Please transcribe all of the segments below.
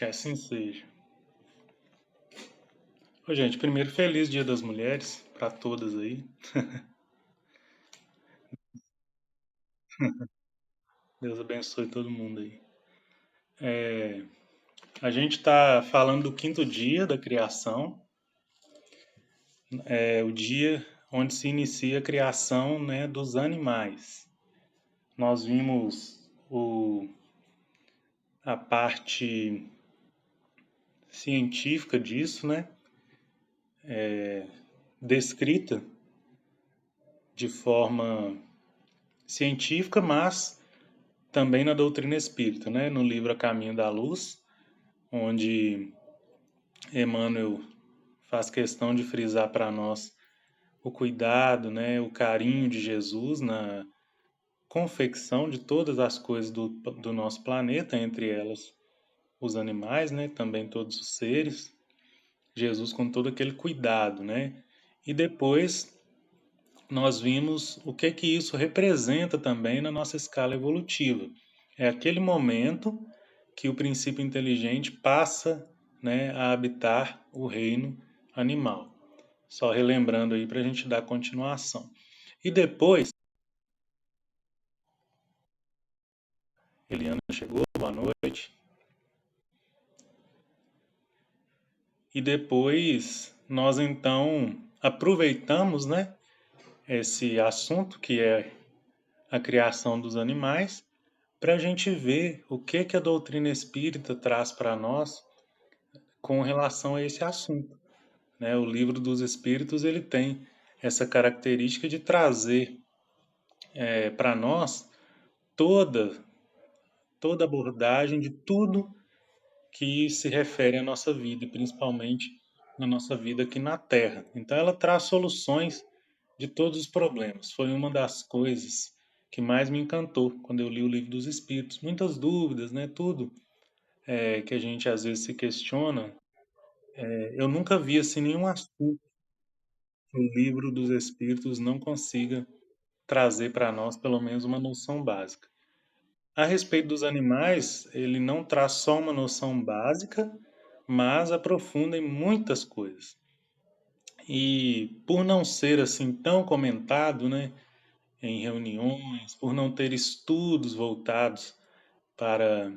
Que assim seja. Ô, gente, primeiro, feliz Dia das Mulheres para todas aí. Deus abençoe todo mundo aí. A gente está falando do quinto dia da criação, é o dia onde se inicia a criação, né, dos animais. Nós vimos a parte científica disso, né, descrita de forma científica, mas também na doutrina espírita, né, no livro A Caminho da Luz, onde Emmanuel faz questão de frisar para nós o cuidado, né, o carinho de Jesus na confecção de todas as coisas do nosso planeta, entre elas os animais, né, também todos os seres. Jesus com todo aquele cuidado, né? E depois nós vimos o que que isso representa também na nossa escala evolutiva. É aquele momento que o princípio inteligente passa, né, a habitar o reino animal. Só relembrando aí para a gente dar continuação. E depois, Eliana chegou, boa noite. E depois nós então aproveitamos, né, esse assunto que é a criação dos animais para a gente ver o que que a doutrina espírita traz para nós com relação a esse assunto, né? O livro dos Espíritos ele tem essa característica de trazer para nós toda toda abordagem de tudo que se refere à nossa vida, e principalmente na nossa vida aqui na Terra. Então, ela traz soluções de todos os problemas. Foi uma das coisas que mais me encantou quando eu li o Livro dos Espíritos. Muitas dúvidas, né? Tudo que a gente às vezes se questiona. Eu nunca vi assim nenhum assunto que o Livro dos Espíritos não consiga trazer para nós pelo menos uma noção básica. A respeito dos animais, ele não traz só uma noção básica, mas aprofunda em muitas coisas. E por não ser assim tão comentado, né, em reuniões, por não ter estudos voltados para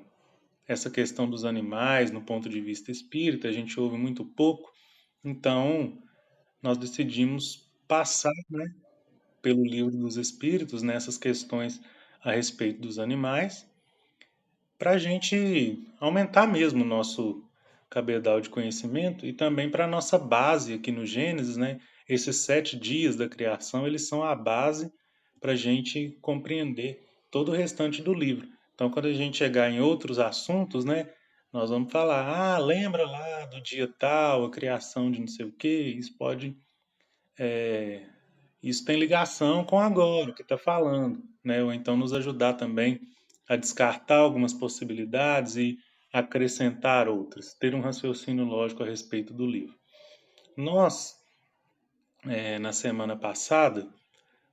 essa questão dos animais no ponto de vista espírita, a gente ouve muito pouco. Então, nós decidimos passar, né, pelo livro dos espíritos nessas questões a respeito dos animais para a gente aumentar mesmo o nosso cabedal de conhecimento e também para a nossa base aqui no Gênesis, né? Esses 7 dias da criação, eles são a base para a gente compreender todo o restante do livro. Então, quando a gente chegar em outros assuntos, né? Nós vamos falar, lembra lá do dia tal, a criação de não sei o quê, isso tem ligação com agora, o que está falando, né? Ou então nos ajudar também a descartar algumas possibilidades e acrescentar outras, ter um raciocínio lógico a respeito do livro. Nós, na semana passada,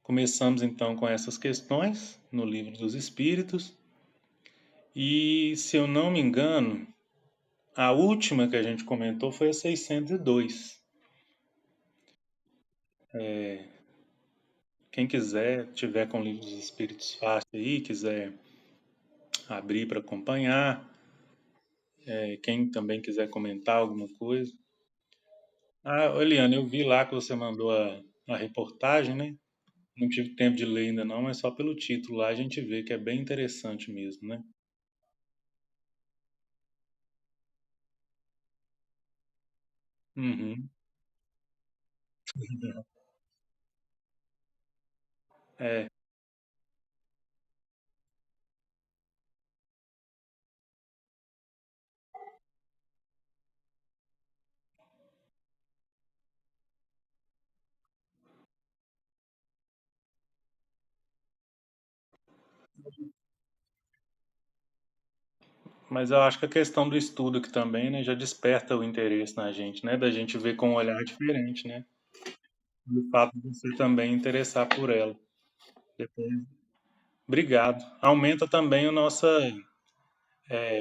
começamos então com essas questões no Livro dos Espíritos e, se eu não me engano, a última que a gente comentou foi a 602. Quem quiser, tiver com o Livro dos Espíritos fácil aí, quiser abrir para acompanhar, quem também quiser comentar alguma coisa. Eliane, eu vi lá que você mandou a reportagem, né? Não tive tempo de ler ainda não, mas só pelo título lá a gente vê que é bem interessante mesmo, né? Uhum. É, mas eu acho que a questão do estudo aqui também, né, já desperta o interesse na gente, né? Da gente ver com um olhar diferente, né? O fato de você também interessar por ela. Depois, obrigado. Aumenta também a nossa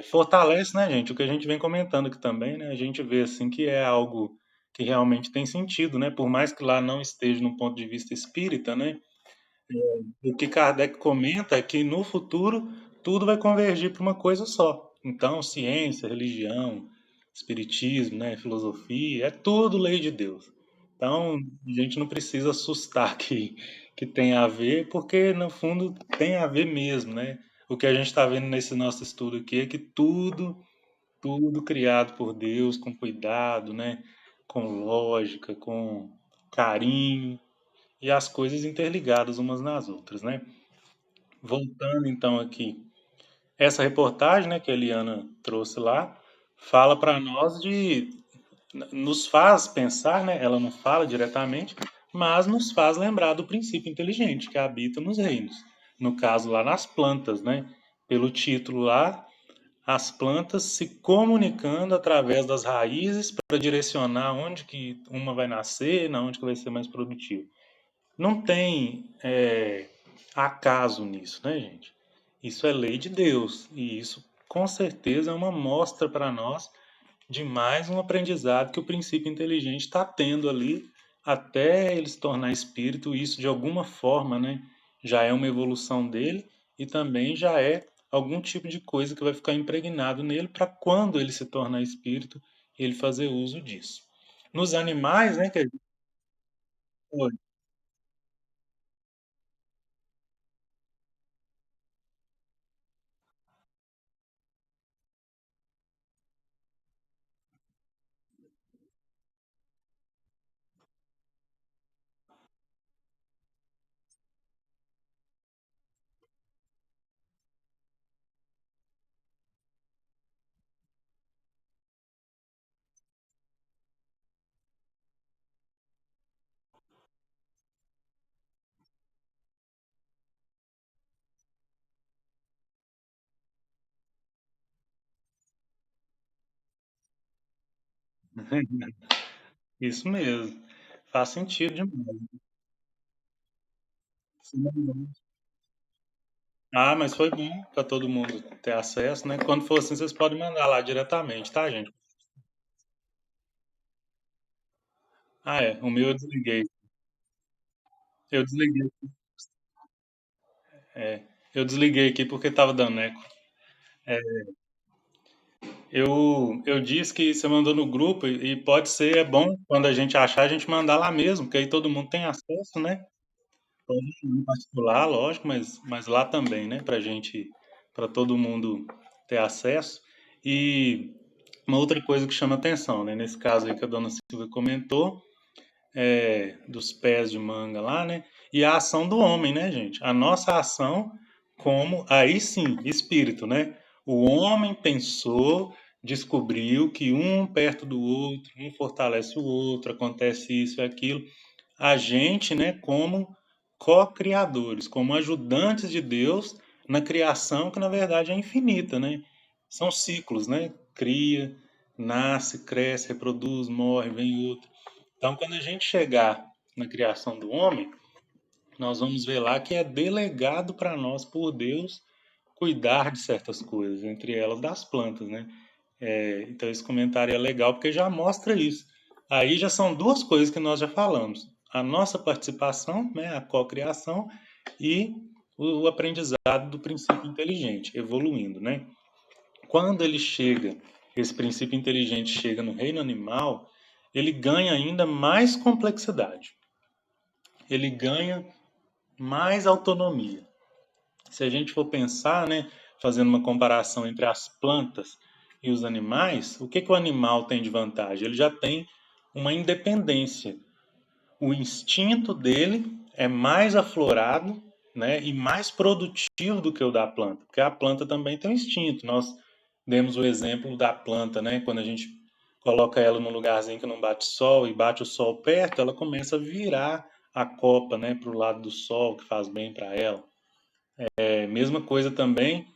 fortalece, né, gente? O que a gente vem comentando aqui também, né? A gente vê assim que é algo que realmente tem sentido, né? Por mais que lá não esteja no ponto de vista espírita, né? O que Kardec comenta é que no futuro tudo vai convergir para uma coisa só. Então, ciência, religião, espiritismo, né, filosofia, é tudo lei de Deus. Então, a gente não precisa assustar que tem a ver, porque no fundo tem a ver mesmo, né? O que a gente está vendo nesse nosso estudo aqui é que tudo criado por Deus com cuidado, né? Com lógica, com carinho e as coisas interligadas umas nas outras, né? Voltando então aqui, essa reportagem, né, que a Eliana trouxe lá, fala para nós nos faz pensar, né? Ela não fala diretamente, mas nos faz lembrar do princípio inteligente que habita nos reinos. No caso lá nas plantas, né? Pelo título lá, as plantas se comunicando através das raízes para direcionar onde que uma vai nascer, na onde que vai ser mais produtivo. Não tem acaso nisso, né, gente? Isso é lei de Deus e isso com certeza é uma mostra para nós de mais um aprendizado que o princípio inteligente está tendo ali até ele se tornar espírito. E isso de alguma forma, né, já é uma evolução dele e também já é algum tipo de coisa que vai ficar impregnado nele para quando ele se tornar espírito ele fazer uso disso. Nos animais, né, que a gente... Oi. Isso mesmo. Faz sentido demais. Ah, mas foi bom para todo mundo ter acesso, né? Quando for assim, vocês podem mandar lá diretamente, tá, gente? Ah, é. O meu eu desliguei. Eu desliguei. É, eu desliguei aqui porque tava dando eco. Eu disse que você mandou no grupo e pode ser, é bom quando a gente achar, a gente mandar lá mesmo, porque aí todo mundo tem acesso, né? Pode ir em particular, lógico, mas lá também, né? Pra gente, para todo mundo ter acesso. E uma outra coisa que chama atenção, né? Nesse caso aí que a dona Silvia comentou, dos pés de manga lá, né? E a ação do homem, né, gente? A nossa ação como, aí sim, espírito, né? O homem pensou, descobriu que um perto do outro, um fortalece o outro, acontece isso e aquilo. A gente, né, como co-criadores, como ajudantes de Deus na criação que na verdade é infinita, né? São ciclos, né? Cria, nasce, cresce, reproduz, morre, vem outro. Então, quando a gente chegar na criação do homem, nós vamos ver lá que é delegado para nós por Deus cuidar de certas coisas, entre elas das plantas, né? Então, esse comentário é legal porque já mostra isso. Aí já são duas coisas que nós já falamos: a nossa participação, né, a cocriação, e o aprendizado do princípio inteligente, evoluindo, né? Quando ele chega, esse princípio inteligente chega no reino animal, ele ganha ainda mais complexidade, ele ganha mais autonomia. Se a gente for pensar, né, fazendo uma comparação entre as plantas e os animais, o que, que o animal tem de vantagem? Ele já tem uma independência. O instinto dele é mais aflorado, né, e mais produtivo do que o da planta, porque a planta também tem um instinto. Nós demos o exemplo da planta, né, quando a gente coloca ela num lugarzinho que não bate sol e bate o sol perto, ela começa a virar a copa, né, para o lado do sol, que faz bem para ela. Mesma coisa também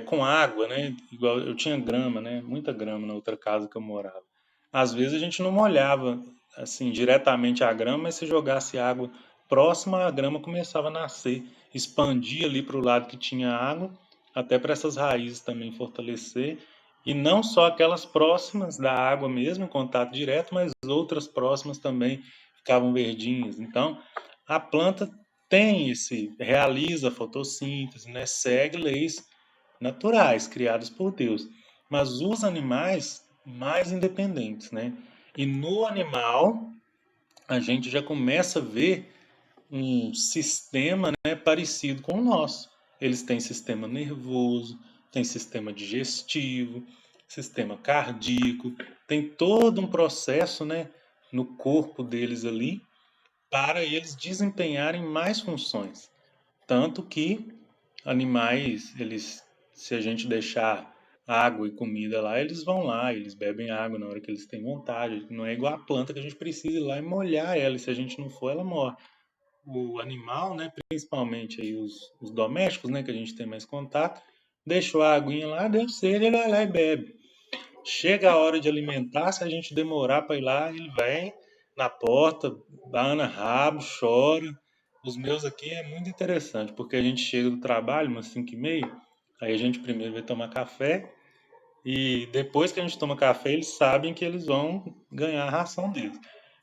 com água, né? Igual eu tinha grama, né? Muita grama na outra casa que eu morava. Às vezes a gente não molhava assim diretamente a grama, mas se jogasse água próxima, a grama começava a nascer, expandia ali para o lado que tinha água até para essas raízes também fortalecer, e não só aquelas próximas da água mesmo, em contato direto, mas outras próximas também ficavam verdinhas. Então, a planta tem realiza a fotossíntese, né? Segue leis naturais criadas por Deus, mas os animais mais independentes, né? E no animal a gente já começa a ver um sistema, né, parecido com o nosso. Eles têm sistema nervoso, têm sistema digestivo, sistema cardíaco, tem todo um processo, né, no corpo deles ali para eles desempenharem mais funções. Tanto que animais, eles, se a gente deixar água e comida lá, eles vão lá, eles bebem água na hora que eles têm vontade. Não é igual a planta que a gente precisa ir lá e molhar ela, e se a gente não for, ela morre. O animal, né, principalmente aí os domésticos, né, que a gente tem mais contato, deixou a aguinha lá, deu sede, ele vai lá e bebe. Chega a hora de alimentar, se a gente demorar para ir lá, ele vem na porta, dana rabo, chora. Os meus aqui é muito interessante, porque a gente chega do trabalho umas 5h30, aí a gente primeiro vai tomar café, e depois que a gente toma café, eles sabem que eles vão ganhar a ração deles.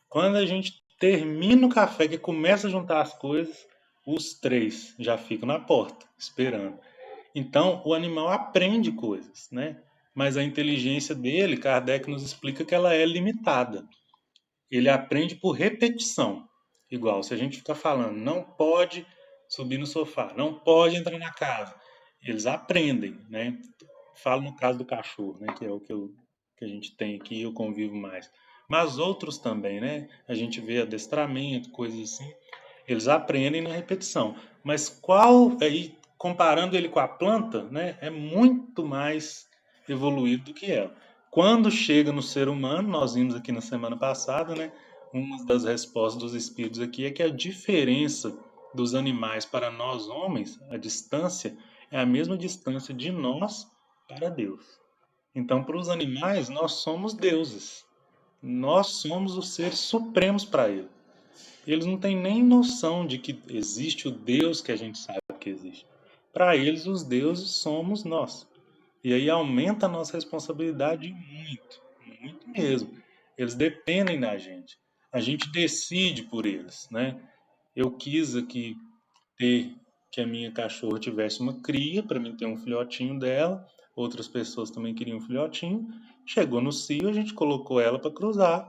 Quando a gente termina o café, que começa a juntar as coisas, os três já ficam na porta, esperando. Então, o animal aprende coisas, né? Mas a inteligência dele, Kardec nos explica que ela é limitada. Ele aprende por repetição. Igual, se a gente ficar falando, não pode subir no sofá, não pode entrar na casa. Eles aprendem, né? Falo no caso do cachorro, né? Que é o que a gente tem aqui, eu convivo mais. Mas outros também, né? A gente vê adestramento, coisas assim. Eles aprendem na repetição. Mas qual, aí, comparando ele com a planta, né? É muito mais evoluído do que ela. Quando chega no ser humano, nós vimos aqui na semana passada, né? Uma das respostas dos espíritos aqui é que a diferença dos animais para nós homens, a distância, é a mesma distância de nós para Deus. Então, para os animais, nós somos deuses. Nós somos os seres supremos para ele. Eles não têm nem noção de que existe o Deus que a gente sabe que existe. Para eles, os deuses somos nós. E aí aumenta a nossa responsabilidade muito, muito mesmo. Eles dependem da gente. A gente decide por eles, né? Eu quis aqui ter que a minha cachorra tivesse uma cria para mim ter um filhotinho dela. Outras pessoas também queriam um filhotinho. Chegou no cio, a gente colocou ela para cruzar.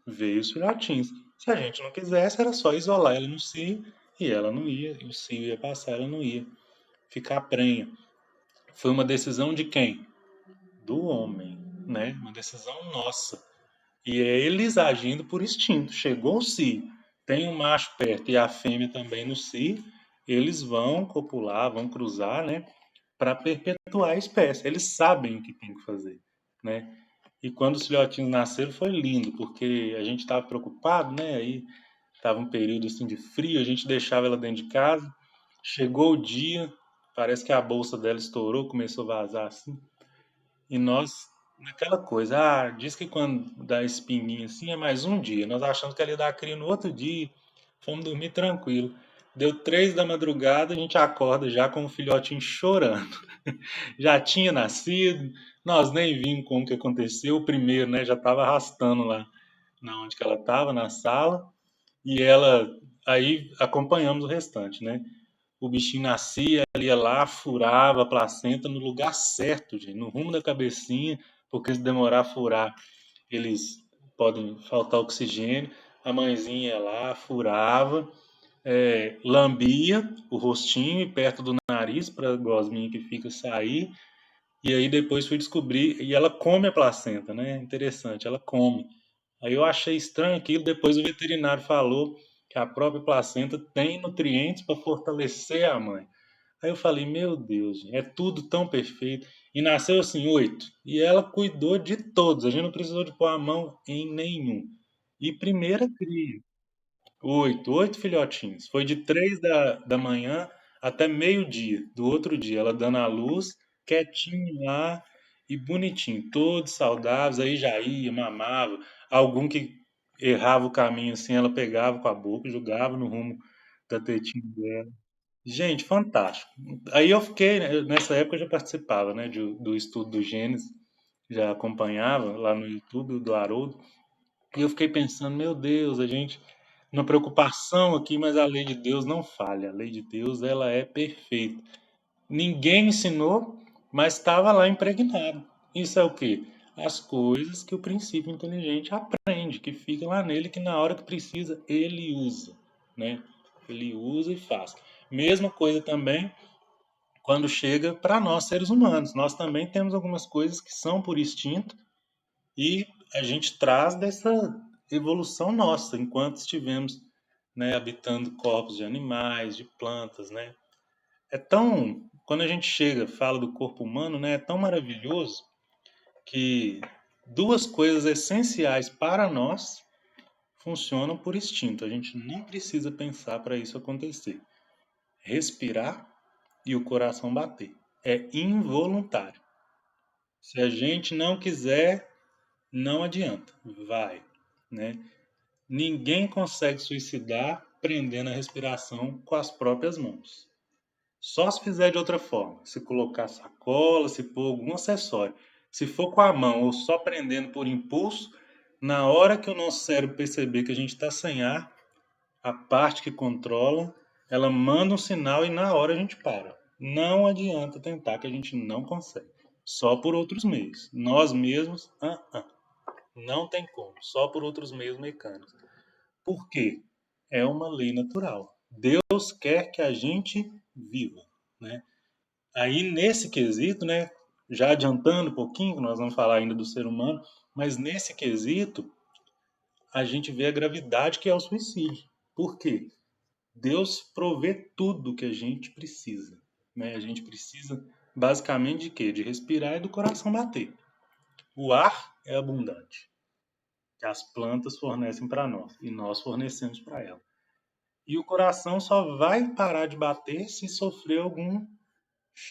Veio os filhotinhos. Se a gente não quisesse, era só isolar ela no cio e ela não ia. O cio ia passar, ela não ia ficar prenha. Foi uma decisão de quem? Do homem, né? Uma decisão nossa. E é eles agindo por instinto. Chegou o cio, tem um macho perto e a fêmea também no cio, eles vão copular, vão cruzar, né? Para perpetuar a espécie. Eles sabem o que tem que fazer, né? E quando os filhotinhos nasceram foi lindo, porque a gente estava preocupado, né? Aí estava um período assim de frio, a gente deixava ela dentro de casa. Chegou o dia, parece que a bolsa dela estourou, começou a vazar assim. E nós, naquela coisa, diz que quando dá espinguinha assim é mais um dia. Nós achamos que ela ia dar cria no outro dia. Fomos dormir tranquilo. Deu 3 da madrugada, a gente acorda já com o filhotinho chorando. Já tinha nascido, nós nem vimos como que aconteceu. O primeiro, né, já estava arrastando lá na onde que ela estava, na sala. E ela, aí acompanhamos o restante, né? O bichinho nascia, ela ia lá, furava a placenta no lugar certo, gente, no rumo da cabecinha, porque se demorar a furar, eles podem faltar oxigênio. A mãezinha ia lá, furava, lambia o rostinho e perto do nariz para a gosminha que fica sair. E aí depois fui descobrir, e ela come a placenta, né? Interessante, ela come. Aí eu achei estranho aquilo, depois o veterinário falou que a própria placenta tem nutrientes para fortalecer a mãe. Aí eu falei, meu Deus, gente, é tudo tão perfeito. E nasceu assim, 8. E ela cuidou de todos. A gente não precisou de pôr a mão em nenhum. E primeira cria. 8 filhotinhos. Foi de 3 da manhã até meio-dia do outro dia. Ela dando a luz, quietinho lá e bonitinho. Todos saudáveis. Aí já ia, mamava. Algum que errava o caminho assim, ela pegava com a boca, jogava no rumo da tetinha dela. Gente, fantástico. Aí eu fiquei, né, nessa época eu já participava, né, do estudo do Gênesis, já acompanhava lá no YouTube do Haroldo, e eu fiquei pensando, meu Deus, a gente, uma preocupação aqui, mas a lei de Deus não falha, a lei de Deus ela é perfeita. Ninguém ensinou, mas estava lá impregnado. Isso é o quê? As coisas que o princípio inteligente aprende, que fica lá nele, que na hora que precisa ele usa, né? Ele usa e faz. Mesma coisa também quando chega para nós seres humanos. Nós também temos algumas coisas que são por instinto e a gente traz dessa evolução nossa enquanto estivemos, né, habitando corpos de animais, de plantas, né? É tão, quando a gente chega, fala do corpo humano, né, é tão maravilhoso que duas coisas essenciais para nós funcionam por instinto. A gente não precisa pensar para isso acontecer. Respirar e o coração bater. É involuntário. Se a gente não quiser, não adianta. Vai, né? Ninguém consegue suicidar prendendo a respiração com as próprias mãos. Só se fizer de outra forma. Se colocar sacola, se pôr algum acessório. Se for com a mão ou só prendendo por impulso, na hora que o nosso cérebro perceber que a gente está sem ar, a parte que controla, ela manda um sinal e na hora a gente para. Não adianta tentar que a gente não consegue. Só por outros meios. Nós mesmos, não tem como. Só por outros meios mecânicos. Por quê? É uma lei natural. Deus quer que a gente viva, né? Aí nesse quesito, né, já adiantando um pouquinho, que nós vamos falar ainda do ser humano, mas nesse quesito a gente vê a gravidade que é o suicídio. Por quê? Deus provê tudo que a gente precisa, né? A gente precisa basicamente de quê? De respirar e do coração bater. O ar é abundante, que as plantas fornecem para nós e nós fornecemos para elas. E o coração só vai parar de bater se sofrer algum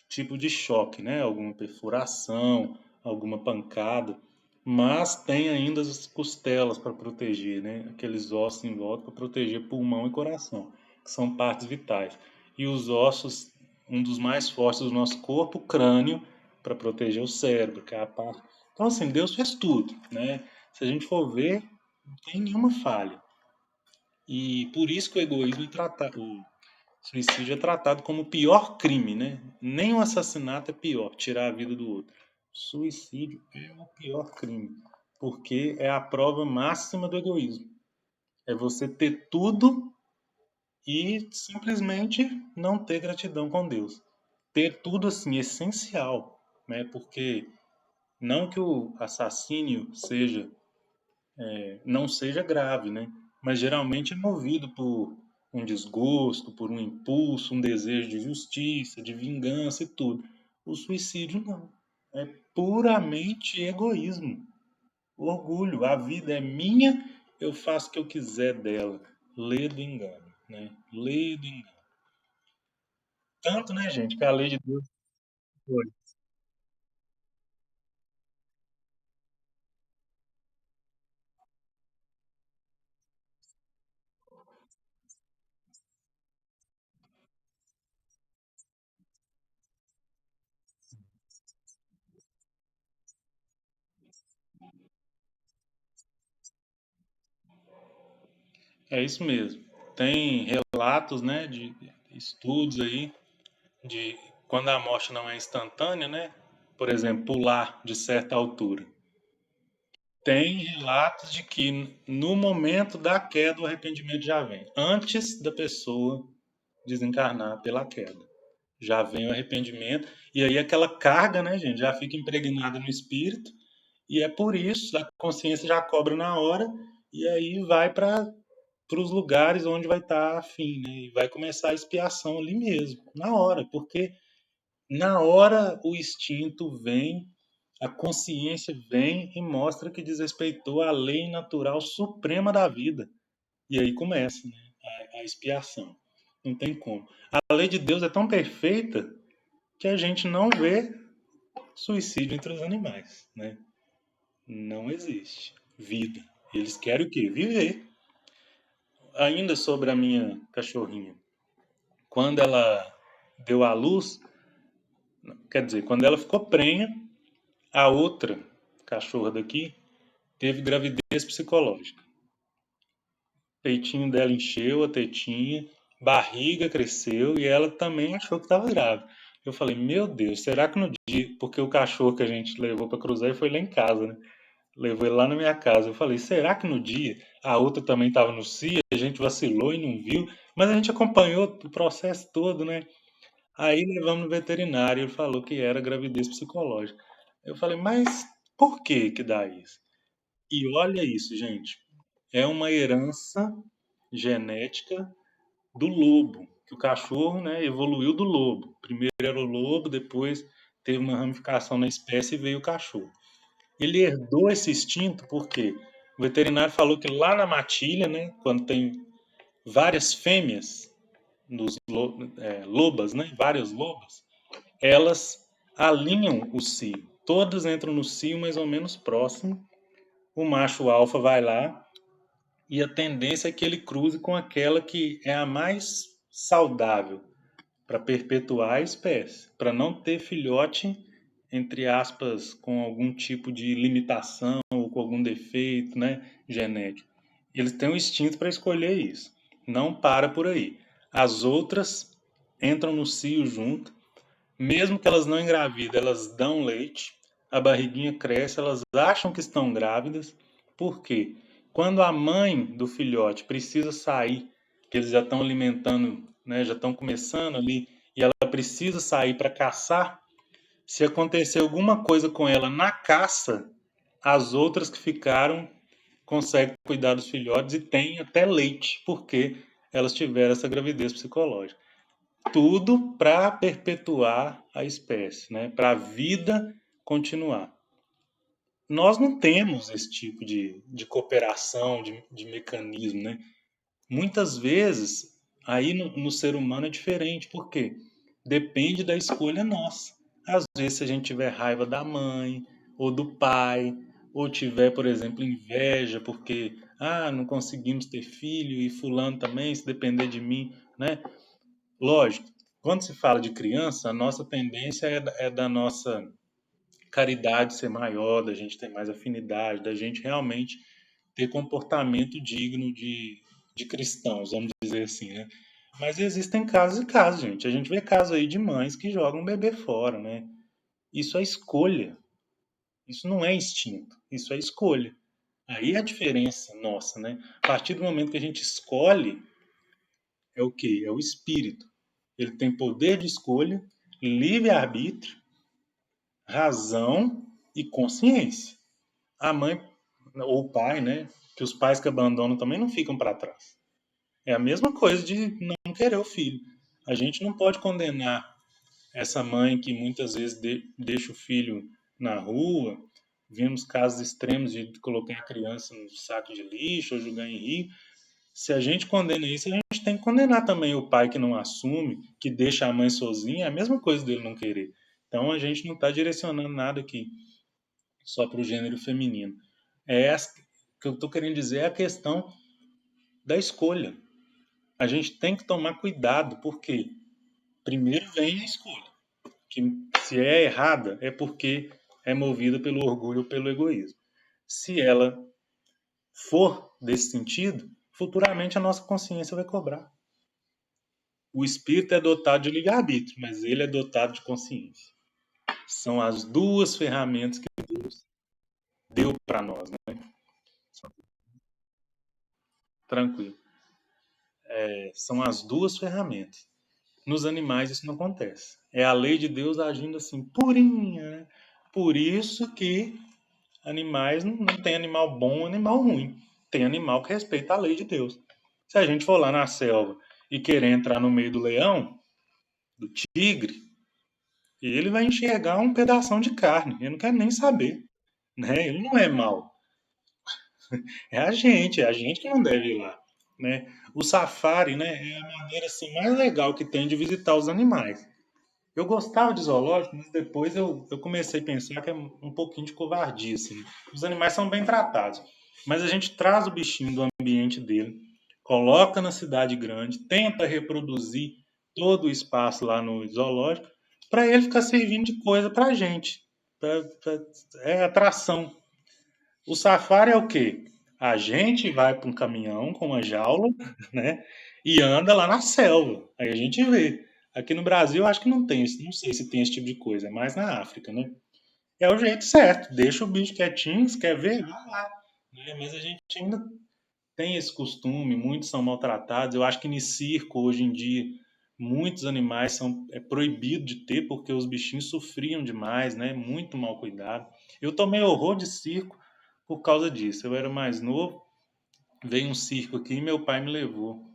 tipo de choque, né? Alguma perfuração, alguma pancada, mas tem ainda as costelas para proteger, né? Aqueles ossos em volta para proteger pulmão e coração, que são partes vitais. E os ossos, um dos mais fortes do nosso corpo, o crânio, para proteger o cérebro, que é a parte. Então, assim, Deus fez tudo, né? Se a gente for ver, não tem nenhuma falha. E por isso que o egoísmo é tratado, o suicídio é tratado como o pior crime, né? Nem um assassinato é pior, tirar a vida do outro. Suicídio é o pior crime, porque é a prova máxima do egoísmo. É você ter tudo e simplesmente não ter gratidão com Deus. Ter tudo assim essencial, né? Porque não que o assassínio seja não seja grave, né? Mas geralmente é movido por um desgosto, por um impulso, um desejo de justiça, de vingança e tudo. O suicídio não. É puramente egoísmo, orgulho. A vida é minha, eu faço o que eu quiser dela. Lê do engano, né? Lê do engano. Tanto, né, gente, que a lei de Deus foi. É isso mesmo. Tem relatos, né, de estudos aí de quando a morte não é instantânea, né? Por exemplo, pular de certa altura. Tem relatos de que no momento da queda o arrependimento já vem, antes da pessoa desencarnar pela queda. Já vem o arrependimento e aí aquela carga, né, gente, já fica impregnada no espírito e é por isso a consciência já cobra na hora e aí vai para os lugares onde vai estar afim, né? E vai começar a expiação ali mesmo, na hora, porque na hora, o instinto vem, a consciência vem e mostra que desrespeitou a lei natural suprema da vida. E aí começa, né, a expiação. Não tem como. A lei de Deus é tão perfeita que a gente não vê suicídio entre os animais, né? Não existe vida. Eles querem o quê? Viver. Ainda sobre a minha cachorrinha. Quando ela deu à luz, quer dizer, quando ela ficou prenha, a outra cachorra daqui teve gravidez psicológica. O peitinho dela encheu, a tetinha, barriga cresceu e ela também achou que estava grávida. Eu falei, meu Deus, será que no dia. Porque o cachorro que a gente levou para cruzar foi lá em casa, né? Levou ele lá na minha casa. Eu falei, será que no dia a outra também estava no cio, a gente vacilou e não viu? Mas a gente acompanhou o processo todo, né? Aí levamos no veterinário, ele falou que era gravidez psicológica. Eu falei, mas por que que dá isso? E olha isso, gente. É uma herança genética do lobo, que o cachorro, né, evoluiu do lobo. Primeiro era o lobo, depois teve uma ramificação na espécie e veio o cachorro. Ele herdou esse instinto porque o veterinário falou que lá na matilha, né, quando tem várias fêmeas, lobas, né, várias lobas, elas alinham o cio. Todas entram no cio mais ou menos próximo. O macho alfa vai lá e a tendência é que ele cruze com aquela que é a mais saudável para perpetuar a espécie, para não ter filhote, entre aspas, com algum tipo de limitação ou com algum defeito, né, genético. Eles têm um instinto para escolher isso. Não para por aí. As outras entram no cio junto, mesmo que elas não engravidem, elas dão leite, a barriguinha cresce, elas acham que estão grávidas. Por quê? Quando a mãe do filhote precisa sair, que eles já estão alimentando, né, já estão começando ali, e ela precisa sair para caçar, se acontecer alguma coisa com ela na caça, as outras que ficaram conseguem cuidar dos filhotes e têm até leite, porque elas tiveram essa gravidez psicológica. Tudo para perpetuar a espécie, né? Para a vida continuar. Nós não temos esse tipo de cooperação, de mecanismo, né? Muitas vezes, aí no ser humano é diferente, porque depende da escolha nossa. Às vezes, se a gente tiver raiva da mãe ou do pai, ou tiver, por exemplo, inveja, porque não conseguimos ter filho e fulano também, se depender de mim, né? Lógico, quando se fala de criança, a nossa tendência é da nossa caridade ser maior, da gente ter mais afinidade, da gente realmente ter comportamento digno de cristãos, vamos dizer assim, né? Mas existem casos e casos, gente. A gente vê casos aí de mães que jogam o bebê fora, né? Isso é escolha. Isso não é instinto. Isso é escolha. Aí é a diferença nossa, né? A partir do momento que a gente escolhe, é o quê? É o espírito. Ele tem poder de escolha, livre-arbítrio, razão e consciência. A mãe ou o pai, né? Que os pais que abandonam também não ficam para trás. É a mesma coisa de não querer o filho. A gente não pode condenar essa mãe que muitas vezes deixa o filho na rua. Vemos casos extremos de colocar a criança no saco de lixo ou jogar em rio. Se a gente condena isso, a gente tem que condenar também o pai que não assume, que deixa a mãe sozinha, é a mesma coisa dele não querer. Então a gente não está direcionando nada aqui só para o gênero feminino. O que eu estou querendo dizer é a questão da escolha. A gente tem que tomar cuidado, porque primeiro vem a escolha, que se é errada é porque é movida pelo orgulho ou pelo egoísmo. Se ela for desse sentido, futuramente a nossa consciência vai cobrar. O espírito é dotado de livre-arbítrio, mas ele é dotado de consciência. São as duas ferramentas que Deus deu para nós, né? Tranquilo. São as duas ferramentas. Nos animais isso não acontece. É a lei de Deus agindo assim, purinha, né? Por isso que animais não tem animal bom, animal ruim. Tem animal que respeita a lei de Deus. Se a gente for lá na selva e querer entrar no meio do leão, do tigre, ele vai enxergar um pedação de carne. Ele não quer nem saber, né? Ele não é mau. É a gente que não deve ir lá, né? O safari, né, é a maneira assim mais legal que tem de visitar os animais. Eu gostava de zoológico, mas depois eu comecei a pensar que é um pouquinho de covardia, assim. Os animais são bem tratados, mas a gente traz o bichinho do ambiente dele, coloca na cidade grande, tenta reproduzir todo o espaço lá no zoológico para ele ficar servindo de coisa para a gente. É atração. O safari é o quê? A gente vai para um caminhão com uma jaula, né? E anda lá na selva. Aí a gente vê. Aqui no Brasil, eu acho que não tem, não sei se tem esse tipo de coisa, é mais na África, né? É o jeito certo, deixa o bicho quietinho, se quer ver, vai lá. Né? Mas a gente ainda tem esse costume, muitos são maltratados. Eu acho que no circo, hoje em dia, muitos animais são proibido de ter porque os bichinhos sofriam demais, né? Muito mal cuidado. Eu tomei horror de circo por causa disso. Eu era mais novo, veio um circo aqui e meu pai me levou.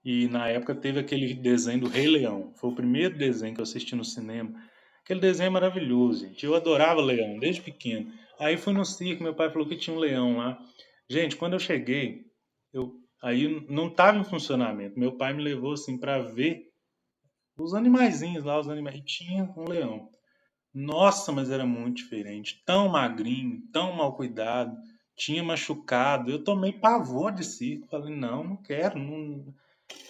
E na época teve aquele desenho do Rei Leão. Foi o primeiro desenho que eu assisti no cinema. Aquele desenho é maravilhoso, gente. Eu adorava leão desde pequeno. Aí fui no circo, meu pai falou que tinha um leão lá. Gente, quando eu cheguei, aí não estava em funcionamento. Meu pai me levou assim para ver os animaizinhos lá, os animais. E tinha um leão. Nossa, mas era muito diferente. Tão magrinho, tão mal cuidado, tinha machucado. Eu tomei pavor de circo. Falei, não, não quero, não,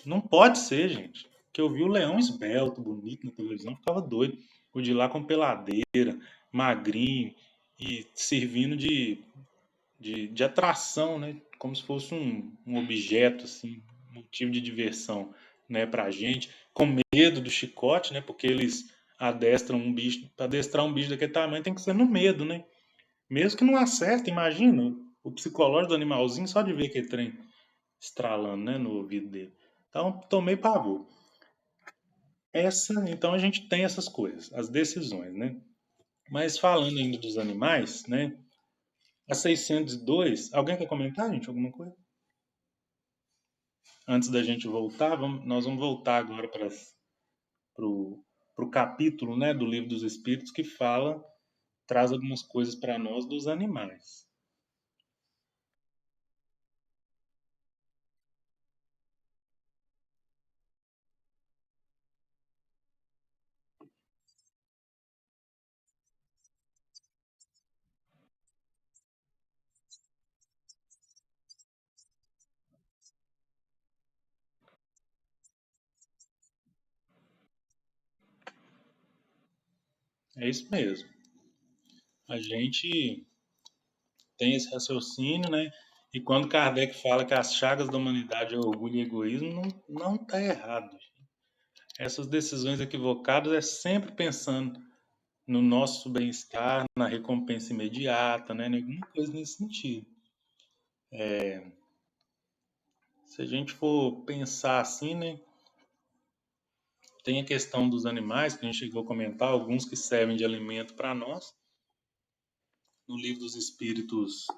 não pode ser, gente. Que eu vi o leão esbelto, bonito na televisão, ficava doido. O de lá com peladeira, magrinho e servindo de atração, né? Como se fosse um objeto, assim, um motivo de diversão, né, pra gente. Com medo do chicote, né? Porque eles adestram um bicho, para adestrar um bicho daquele tamanho tem que ser no medo, né? Mesmo que não acerte, imagina o psicológico do animalzinho só de ver aquele trem estralando, né, no ouvido dele. Então, tomei pavor. Então a gente tem essas coisas, as decisões, né? Mas falando ainda dos animais, né? A 602, alguém quer comentar, gente, alguma coisa? Antes da gente voltar, nós vamos voltar agora para o capítulo, né, do Livro dos Espíritos que fala, traz algumas coisas para nós dos animais. É isso mesmo. A gente tem esse raciocínio, né? E quando Kardec fala que as chagas da humanidade é orgulho e egoísmo, não está errado. Essas decisões equivocadas é sempre pensando no nosso bem-estar, na recompensa imediata, né? Alguma coisa nesse sentido. Se a gente for pensar assim, né? Tem a questão dos animais, que a gente chegou a comentar, alguns que servem de alimento para nós. No livro dos Espíritos,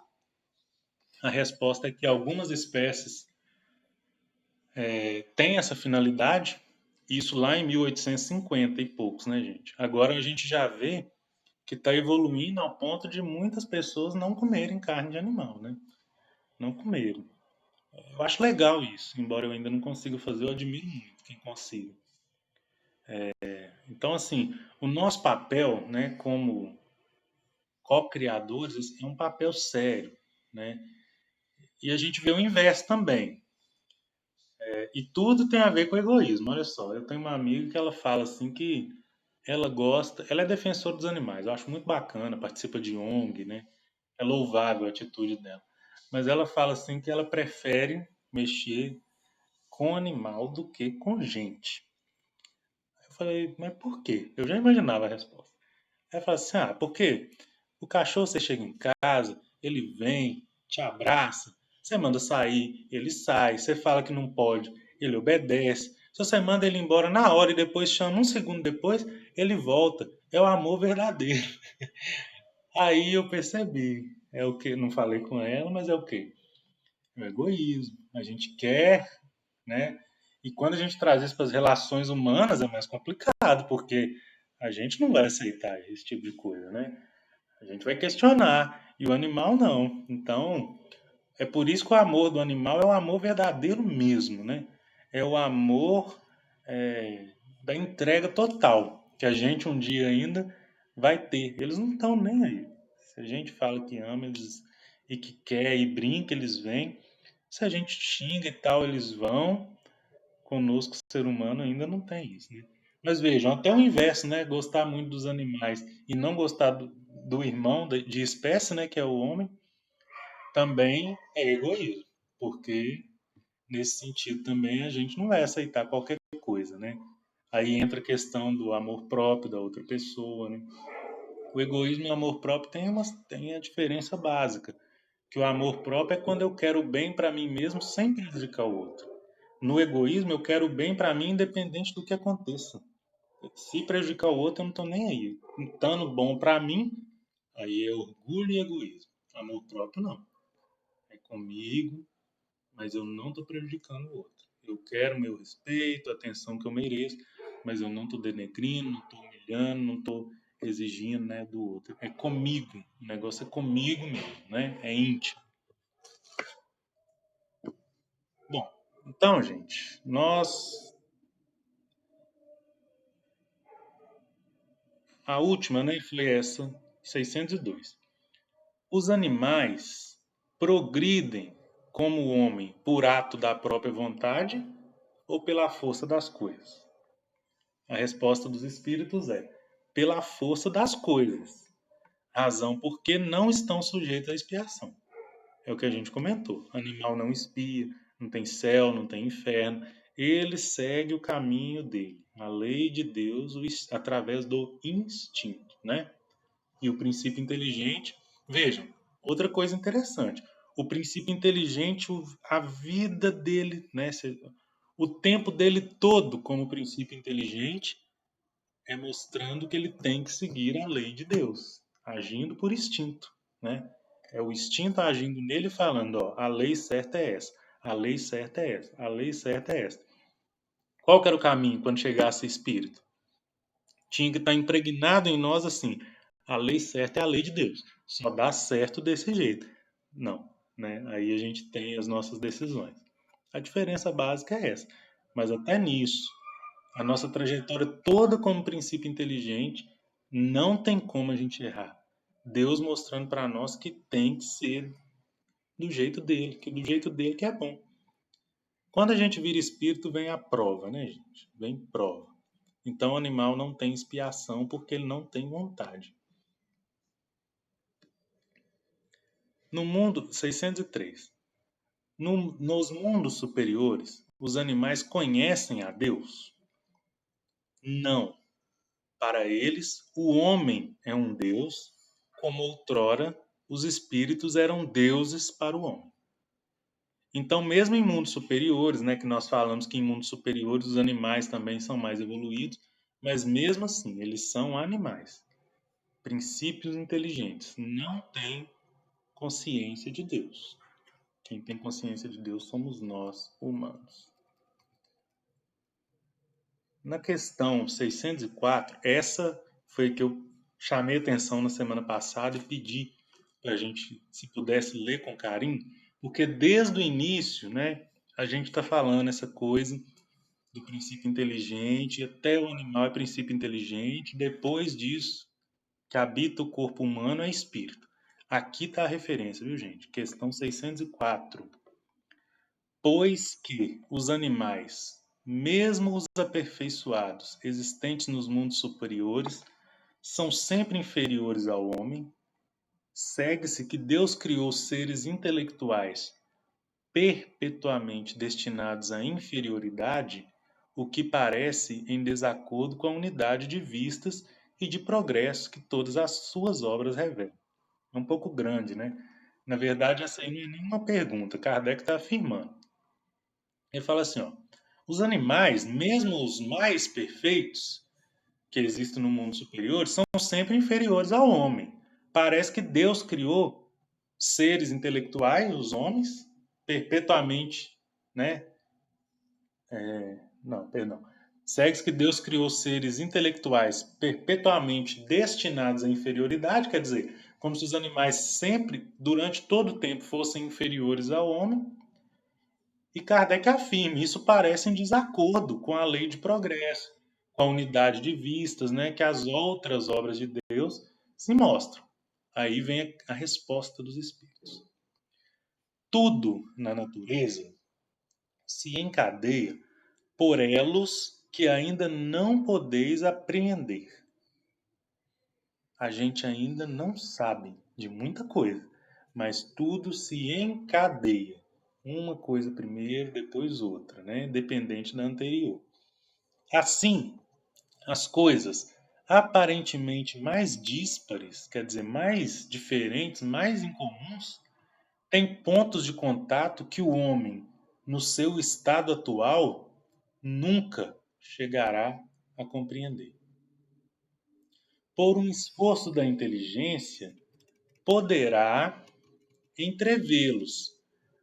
a resposta é que algumas espécies têm essa finalidade, isso lá em 1850 e poucos, né, gente? Agora a gente já vê que está evoluindo ao ponto de muitas pessoas não comerem carne de animal, né? Não comerem. Eu acho legal isso, embora eu ainda não consiga fazer, eu admiro muito quem consiga. Então, assim, o nosso papel, né, como co-criadores, é um papel sério, né? E a gente vê o inverso também. E tudo tem a ver com egoísmo. Olha só, eu tenho uma amiga que ela fala assim que ela gosta, ela é defensora dos animais. Eu acho muito bacana, participa de ONG, né? É louvável a atitude dela. Mas ela fala assim que ela prefere mexer com animal do que com gente. Eu falei, mas por quê? Eu já imaginava a resposta. Aí ela fala assim, porque o cachorro você chega em casa, ele vem, te abraça, você manda sair, ele sai, você fala que não pode, ele obedece. Se você manda ele embora na hora e depois chama um segundo depois, ele volta. É o amor verdadeiro. Aí eu percebi. É o que não falei com ela, mas é o quê? É o egoísmo. A gente quer, né? E quando a gente traz isso para as relações humanas é mais complicado, porque a gente não vai aceitar esse tipo de coisa, né? A gente vai questionar. E o animal não. Então, é por isso que o amor do animal é o amor verdadeiro mesmo, né? É o amor é, da entrega total, que a gente um dia ainda vai ter. Eles não estão nem aí. Se a gente fala que ama eles, e que quer e brinca, eles vêm. Se a gente xinga e tal, eles vão. Conosco, ser humano, ainda não tem isso, né? Mas vejam, até o inverso, né? Gostar muito dos animais e não gostar do irmão de espécie, né? Que é o homem, também é egoísmo. Porque, nesse sentido, também a gente não vai aceitar qualquer coisa, né? Aí entra a questão do amor próprio da outra pessoa, né? O egoísmo e o amor próprio tem a diferença básica, que o amor próprio é quando eu quero o bem para mim mesmo sem prejudicar o outro. No egoísmo, eu quero o bem para mim independente do que aconteça. Se prejudicar o outro, eu não estou nem aí. Estando bom para mim, aí é orgulho e egoísmo. Amor próprio, não. É comigo, mas eu não estou prejudicando o outro. Eu quero o meu respeito, a atenção que eu mereço, mas eu não estou denegrindo, não estou humilhando, não estou exigindo, né, do outro. É comigo. O negócio é comigo mesmo, né? É íntimo. Bom, então, gente, a última, né, foi essa, 602. Os animais progridem como o homem por ato da própria vontade ou pela força das coisas? A resposta dos espíritos é pela força das coisas. Razão porque não estão sujeitos à expiação. É o que a gente comentou. Animal não expia, não tem céu, não tem inferno. Ele segue o caminho dele, a lei de Deus, através do instinto, né? E o princípio inteligente. Vejam, outra coisa interessante. O princípio inteligente, a vida dele, né? O tempo dele todo como princípio inteligente é mostrando que ele tem que seguir a lei de Deus, agindo por instinto, né? É o instinto agindo nele falando, ó, a lei certa é essa, a lei certa é essa, a lei certa é essa. Qual que era o caminho quando chegasse espírito? Tinha que estar impregnado em nós assim, a lei certa é a lei de Deus, só dá certo desse jeito. Não, né? Aí a gente tem as nossas decisões. A diferença básica é essa. Mas até nisso, a nossa trajetória toda como princípio inteligente, não tem como a gente errar. Deus mostrando para nós que tem que ser do jeito dele, que do jeito dele que é bom. Quando a gente vira espírito, vem a prova, né, gente? Vem prova. Então o animal não tem expiação porque ele não tem vontade. No mundo 603, nos mundos superiores, os animais conhecem a Deus? Não. Para eles, o homem é um deus, como outrora os espíritos eram deuses para o homem. Então, mesmo em mundos superiores, né, que nós falamos que em mundos superiores os animais também são mais evoluídos, mas mesmo assim, eles são animais, princípios inteligentes, não têm consciência de Deus. Quem tem consciência de Deus somos nós, humanos. Na questão 604, essa foi que eu chamei atenção na semana passada e pedi para a gente, se pudesse ler com carinho, porque desde o início, né, a gente está falando essa coisa do princípio inteligente, até o animal é princípio inteligente, depois disso, que habita o corpo humano é espírito. Aqui está a referência, viu, gente? Questão 604. Pois que os animais, mesmo os aperfeiçoados existentes nos mundos superiores, são sempre inferiores ao homem, segue-se que Deus criou seres intelectuais perpetuamente destinados à inferioridade, o que parece em desacordo com a unidade de vistas e de progresso que todas as suas obras revelam. É um pouco grande, né? Na verdade, essa aí não é nenhuma pergunta, Kardec está afirmando. Ele fala assim, ó, os animais, mesmo os mais perfeitos que existem no mundo superior, são sempre inferiores ao homem. Parece que Deus criou seres intelectuais, os homens, perpetuamente, né? Não, perdão. Segue que Deus criou seres intelectuais perpetuamente destinados à inferioridade, quer dizer, como se os animais sempre, durante todo o tempo, fossem inferiores ao homem. E Kardec afirma, isso parece em desacordo com a lei de progresso, com a unidade de vistas, né, que as outras obras de Deus se mostram. Aí vem a resposta dos espíritos. Tudo na natureza se encadeia por elos que ainda não podeis apreender. A gente ainda não sabe de muita coisa, mas tudo se encadeia. Uma coisa primeiro, depois outra, né? Dependente da anterior. Assim, as coisas aparentemente mais díspares, quer dizer, mais diferentes, mais incomuns, têm pontos de contato que o homem, no seu estado atual, nunca chegará a compreender. Por um esforço da inteligência, poderá entrevê-los,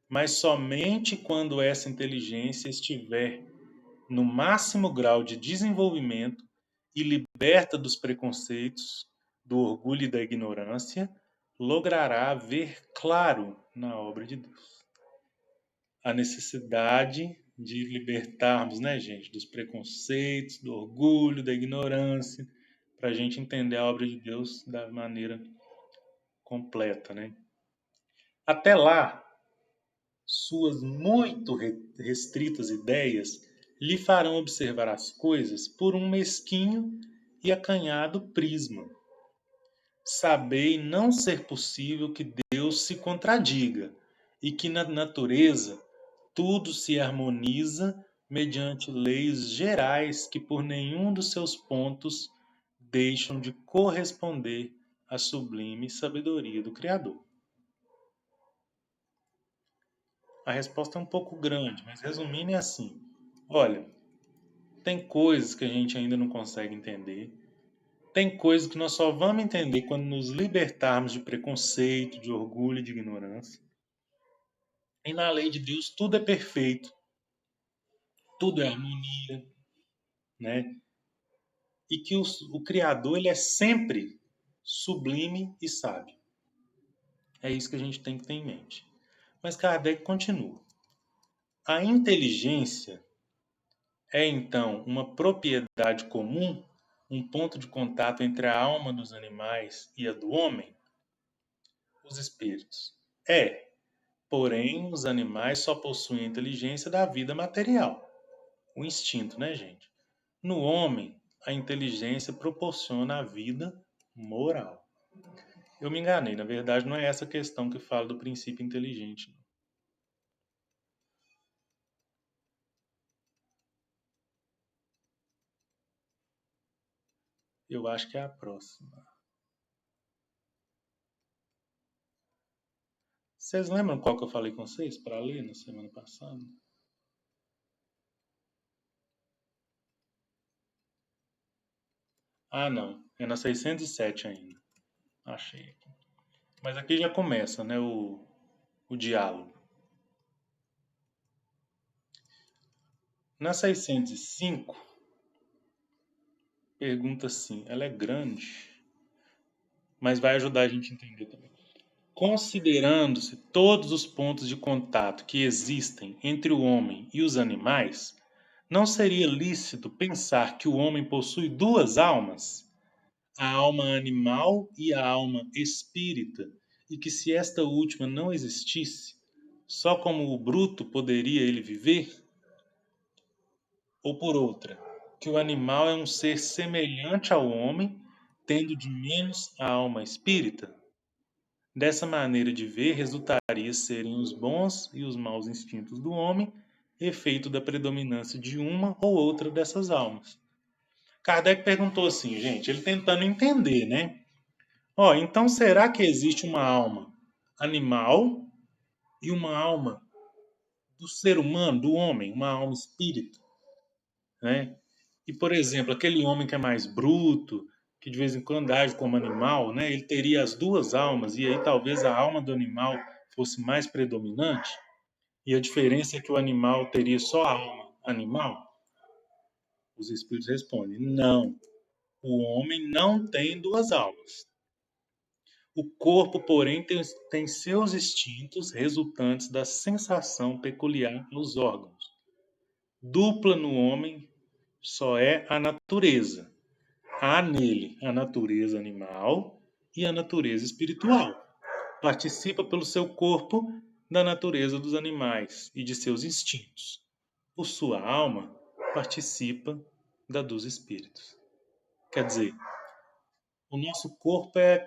mas somente quando essa inteligência estiver no máximo grau de desenvolvimento e liberta dos preconceitos, do orgulho e da ignorância, logrará ver claro na obra de Deus. A necessidade de libertarmos, né, gente, dos preconceitos, do orgulho, da ignorância, para a gente entender a obra de Deus da maneira completa, né? Até lá, suas muito restritas ideias lhe farão observar as coisas por um mesquinho e acanhado prisma. Sabei não ser possível que Deus se contradiga e que na natureza tudo se harmoniza mediante leis gerais que por nenhum dos seus pontos deixam de corresponder à sublime sabedoria do Criador. A resposta é um pouco grande, mas resumindo é assim: olha, tem coisas que a gente ainda não consegue entender, tem coisas que nós só vamos entender quando nos libertarmos de preconceito, de orgulho e de ignorância. E na lei de Deus tudo é perfeito, tudo é harmonia, né? E que o Criador ele é sempre sublime e sábio. É isso que a gente tem que ter em mente. Mas Kardec continua. A inteligência é então uma propriedade comum, um ponto de contato entre a alma dos animais e a do homem? Os espíritos. É, porém, os animais só possuem a inteligência da vida material, o instinto, né, gente? No homem, a inteligência proporciona a vida moral. Eu me enganei, na verdade não é essa questão que fala do princípio inteligente. Eu acho que é a próxima. Vocês lembram qual que eu falei com vocês para ler na semana passada? Ah, não. É na 607 ainda. Achei aqui. Mas aqui já começa, né, o diálogo. Na 605, pergunta assim, ela é grande, mas vai ajudar a gente a entender também. Considerando-se todos os pontos de contato que existem entre o homem e os animais, não seria lícito pensar que o homem possui duas almas, a alma animal e a alma espírita, e que se esta última não existisse, só como o bruto poderia ele viver? Ou por outra, que o animal é um ser semelhante ao homem, tendo de menos a alma espírita? Dessa maneira de ver, resultaria serem os bons e os maus instintos do homem, efeito da predominância de uma ou outra dessas almas. Kardec perguntou assim, gente, ele tentando entender, né? Ó, então será que existe uma alma animal e uma alma do ser humano, do homem, uma alma espírita, né? E, por exemplo, aquele homem que é mais bruto, que de vez em quando age como animal, né? Ele teria as duas almas e aí talvez a alma do animal fosse mais predominante? E a diferença é que o animal teria só a alma animal? Os espíritos respondem: não, o homem não tem duas almas. O corpo, porém, tem seus instintos resultantes da sensação peculiar nos órgãos. Dupla no homem só é a natureza. Há nele a natureza animal e a natureza espiritual. Participa pelo seu corpo da natureza dos animais e de seus instintos. Por sua alma, participa da dos espíritos. Quer dizer, o nosso corpo é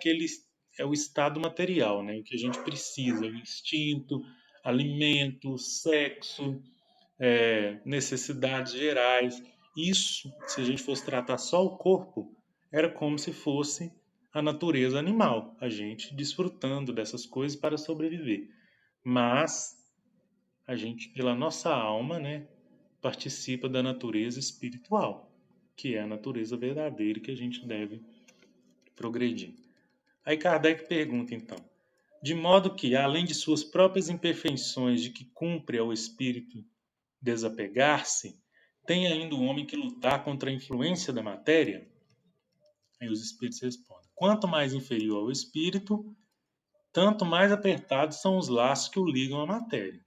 o estado material, né? O que a gente precisa, o instinto, alimento, sexo, necessidades gerais. Isso, se a gente fosse tratar só o corpo, era como se fosse a natureza animal, a gente desfrutando dessas coisas para sobreviver. Mas a gente, pela nossa alma, né, participa da natureza espiritual, que é a natureza verdadeira que a gente deve progredir. Aí Kardec pergunta então: de modo que, além de suas próprias imperfeições de que cumpre ao espírito desapegar-se, tem ainda o homem que lutar contra a influência da matéria? Aí os espíritos respondem: quanto mais inferior ao espírito, tanto mais apertados são os laços que o ligam à matéria.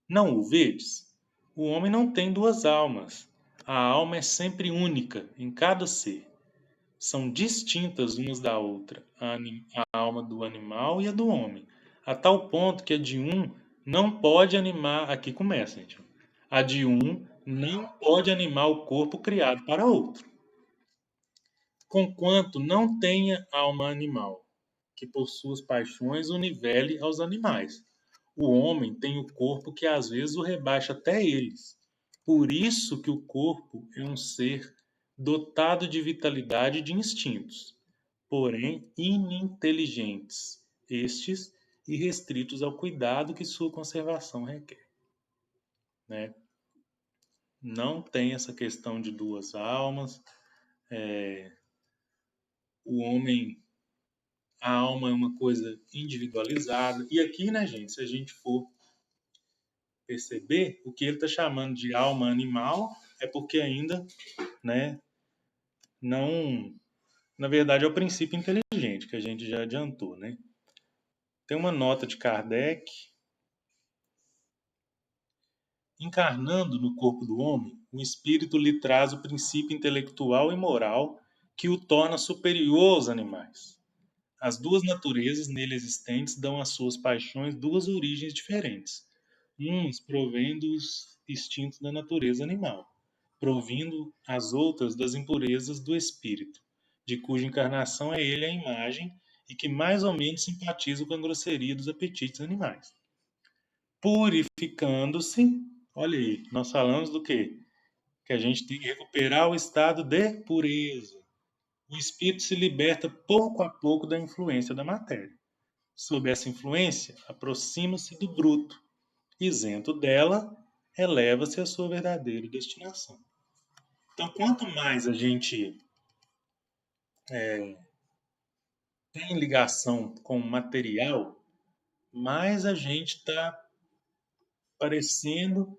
Não o vedes? O homem não tem duas almas. A alma é sempre única em cada ser. São distintas umas da outra, a alma do animal e a do homem, a tal ponto que a de um não pode animar. Aqui começa, gente. A de um não pode animar o corpo criado para outro, conquanto não tenha alma animal, que por suas paixões o nivele aos animais. O homem tem o corpo que às vezes o rebaixa até eles. Por isso que o corpo é um ser dotado de vitalidade e de instintos, porém ininteligentes, estes e restritos ao cuidado que sua conservação requer, né? Não tem essa questão de duas almas. O homem, a alma é uma coisa individualizada. E aqui, né, gente, se a gente for perceber, o que ele está chamando de alma animal é porque ainda, né, não, na verdade é o princípio inteligente que a gente já adiantou, né? Tem uma nota de Kardec: encarnando no corpo do homem, o espírito lhe traz o princípio intelectual e moral que o torna superior aos animais. As duas naturezas nele existentes dão às suas paixões duas origens diferentes. Umas provêm dos instintos da natureza animal, provindo as outras das impurezas do espírito, de cuja encarnação é ele a imagem e que mais ou menos simpatiza com a grosseria dos apetites animais. Purificando-se, olha aí, nós falamos do quê? Que a gente tem que recuperar o estado de pureza. O espírito se liberta pouco a pouco da influência da matéria. Sob essa influência, aproxima-se do bruto. Isento dela, eleva-se à sua verdadeira destinação. Então, quanto mais a gente tem ligação com o material, mais a gente está parecendo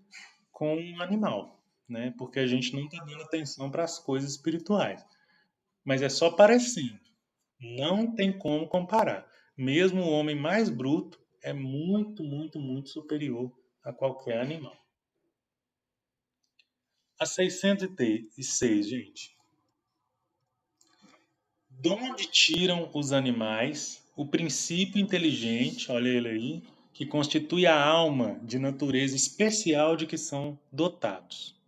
com um animal, né? Porque a gente não está dando atenção para as coisas espirituais. Mas é só parecendo. Não tem como comparar. Mesmo o homem mais bruto é muito, muito, muito superior a qualquer animal. A 606, gente. De onde tiram os animais o princípio inteligente, olha ele aí, que constitui a alma de natureza especial de que são dotados?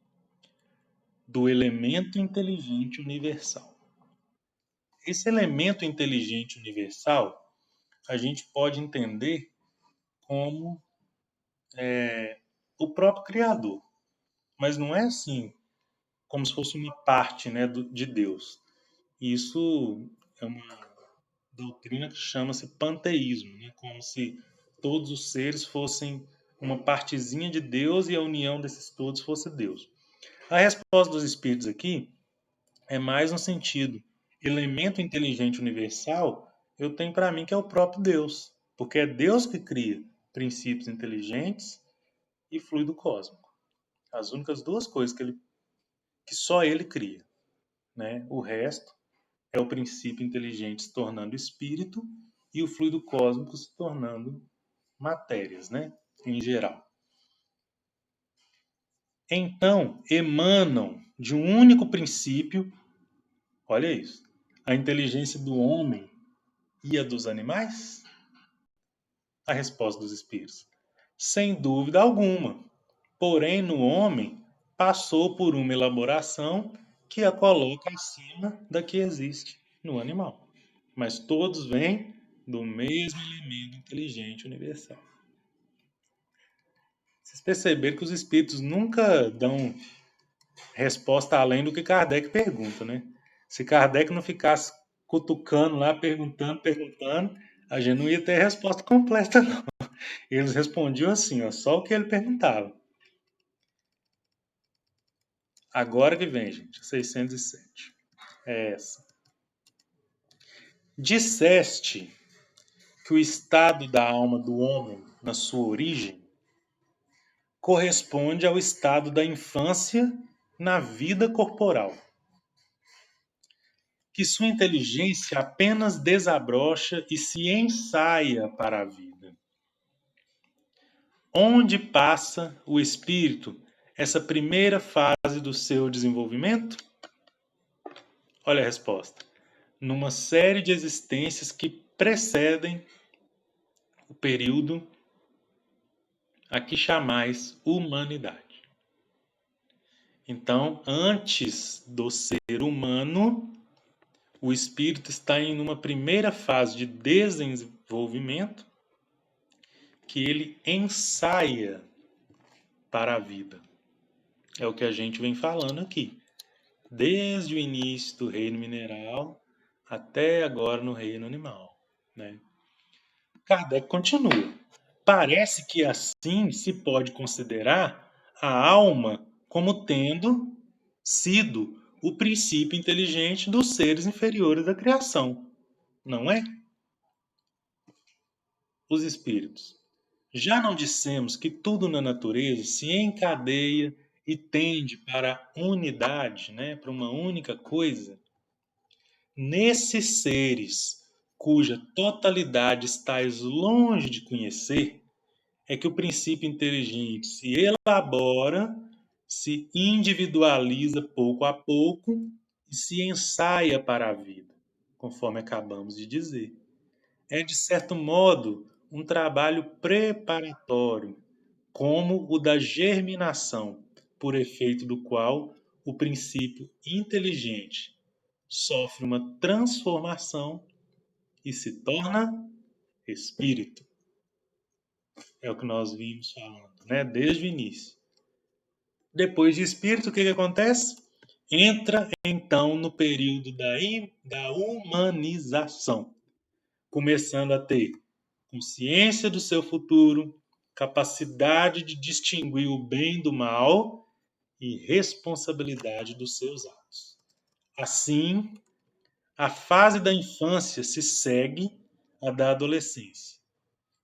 Do elemento inteligente universal. Esse elemento inteligente universal a gente pode entender como o próprio Criador, mas não é assim como se fosse uma parte, né, de Deus. Isso é uma doutrina que chama-se panteísmo, né, como se todos os seres fossem uma partezinha de Deus e a união desses todos fosse Deus. A resposta dos espíritos aqui é mais no sentido elemento inteligente universal, eu tenho para mim que é o próprio Deus, porque é Deus que cria princípios inteligentes e fluido cósmico. As únicas duas coisas que só ele cria, né? O resto é o princípio inteligente se tornando espírito e o fluido cósmico se tornando matérias, né? Em geral. Então, emanam de um único princípio, olha isso, a inteligência do homem e a dos animais? A resposta dos espíritos: sem dúvida alguma. Porém, no homem, passou por uma elaboração que a coloca acima da que existe no animal. Mas todos vêm do mesmo elemento inteligente universal. Vocês perceberam que os espíritos nunca dão resposta além do que Kardec pergunta, né? Se Kardec não ficasse cutucando lá, perguntando, a gente não ia ter a resposta completa, não. Eles respondiam assim, ó, só o que ele perguntava. Agora que vem, gente, 607. É essa. Disseste que o estado da alma do homem, na sua origem, corresponde ao estado da infância na vida corporal, que sua inteligência apenas desabrocha e se ensaia para a vida. Onde passa o espírito essa primeira fase do seu desenvolvimento? Olha a resposta. Numa série de existências que precedem o período a que chamais humanidade. Então, antes do ser humano, o espírito está em uma primeira fase de desenvolvimento que ele ensaia para a vida. É o que a gente vem falando aqui. Desde o início do reino mineral até agora no reino animal, né? Kardec continua. Parece que assim se pode considerar a alma como tendo sido o princípio inteligente dos seres inferiores da criação, não é? Os espíritos. Já não dissemos que tudo na natureza se encadeia e tende para a unidade, né, para uma única coisa? Nesses seres cuja totalidade estás longe de conhecer, é que o princípio inteligente se elabora, se individualiza pouco a pouco e se ensaia para a vida, conforme acabamos de dizer. É, de certo modo, um trabalho preparatório, como o da germinação, por efeito do qual o princípio inteligente sofre uma transformação e se torna espírito. É o que nós vimos falando, né? Desde o início. Depois de espírito, o que acontece? Entra então no período da humanização, começando a ter consciência do seu futuro, capacidade de distinguir o bem do mal e responsabilidade dos seus atos. Assim, a fase da infância se segue à da adolescência,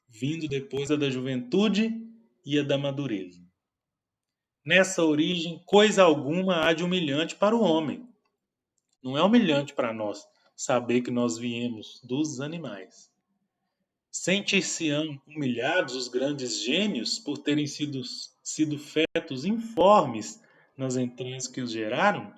vindo depois a da juventude e a da madureza. Nessa origem, coisa alguma há de humilhante para o homem. Não é humilhante para nós saber que nós viemos dos animais. Sentir-se-ão humilhados os grandes gênios por terem sido fetos informes nas entranhas que os geraram?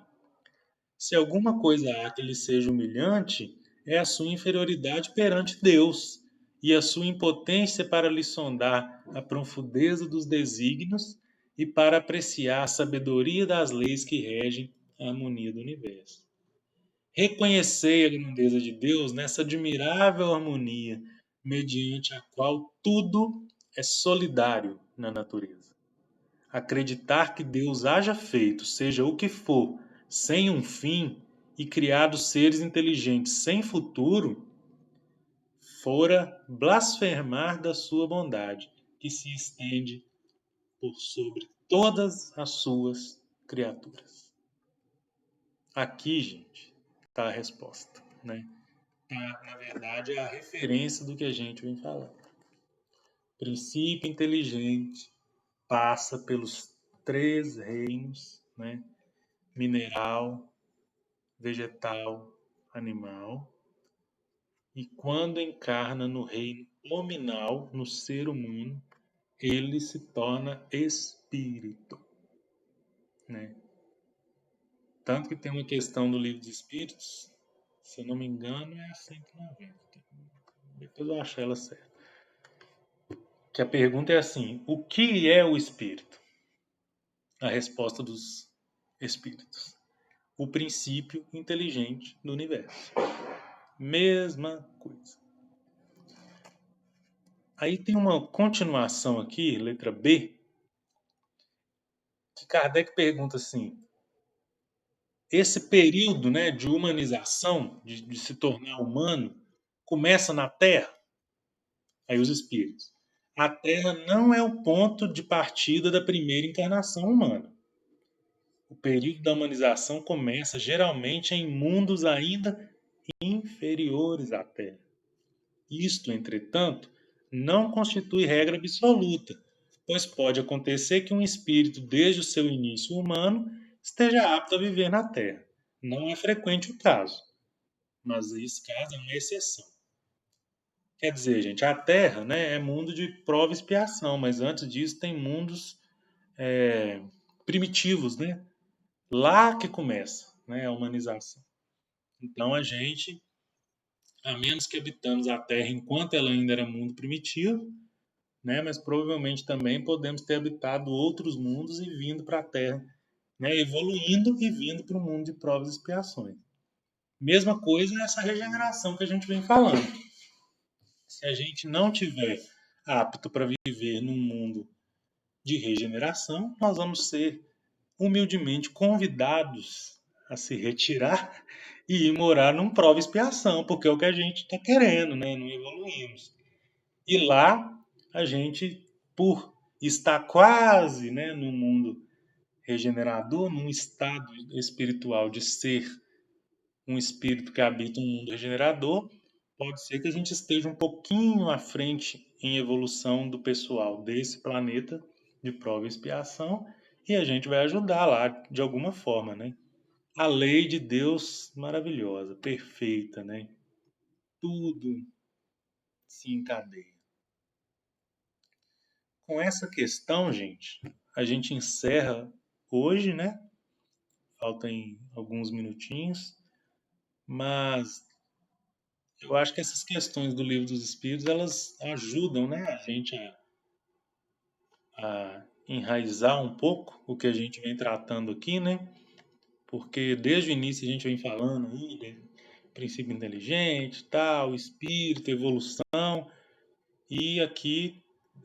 Se alguma coisa há que lhe seja humilhante, é a sua inferioridade perante Deus e a sua impotência para lhe sondar a profundeza dos desígnios e para apreciar a sabedoria das leis que regem a harmonia do universo. Reconhecei a grandeza de Deus nessa admirável harmonia, mediante a qual tudo é solidário na natureza. Acreditar que Deus haja feito, seja o que for, sem um fim, e criado seres inteligentes sem futuro, fora blasfemar da sua bondade, que se estende por sobre todas as suas criaturas. Aqui, gente, está a resposta, né? Tá, na verdade, é a referência do que a gente vem falando. Princípio inteligente passa pelos três reinos, né? Mineral, vegetal, animal, e quando encarna no reino nominal, no ser humano, ele se torna espírito, né? Tanto que tem uma questão do livro dos Espíritos, se eu não me engano, é a 190. Depois eu acho ela certa. Que a pergunta é assim: o que é o espírito? a resposta dos espíritos. O princípio inteligente do universo. Mesma coisa. Aí tem uma continuação aqui, letra B, que Kardec pergunta assim: esse período, né, de humanização, de se tornar humano, começa na Terra? Aí os espíritos. A Terra não é o ponto de partida da primeira encarnação humana. O período da humanização começa geralmente em mundos ainda inferiores à Terra. Isto, entretanto, não constitui regra absoluta, pois pode acontecer que um espírito, desde o seu início humano, esteja apto a viver na Terra. Não é frequente o caso, mas esse caso é uma exceção. Quer dizer, gente, a Terra, né, é mundo de prova e expiação, mas antes disso tem mundos é, primitivos, né? Lá que começa, né, a humanização. Então a gente, a menos que habitamos a Terra enquanto ela ainda era mundo primitivo, né, mas provavelmente também podemos ter habitado outros mundos e vindo para a Terra, né, evoluindo e vindo para o mundo de provas e expiações. Mesma coisa nessa regeneração que a gente vem falando. Se a gente não tiver apto para viver num mundo de regeneração, nós vamos ser humildemente convidados a se retirar e ir morar num prova e expiação, porque é o que a gente está querendo, né? Não evoluímos. E lá a gente, por estar quase, né, no mundo regenerador, num estado espiritual de ser um espírito que habita um mundo regenerador, pode ser que a gente esteja um pouquinho à frente em evolução do pessoal desse planeta de prova e expiação e a gente vai ajudar lá de alguma forma, né? A lei de Deus maravilhosa, perfeita, né? Tudo se encadeia. Com essa questão, gente, a gente encerra hoje, né? Faltam alguns minutinhos, mas eu acho que essas questões do Livro dos Espíritos, elas ajudam, né, a gente a enraizar um pouco o que a gente vem tratando aqui, né? Porque desde o início a gente vem falando aí de princípio inteligente, tal, espírito, evolução, e aqui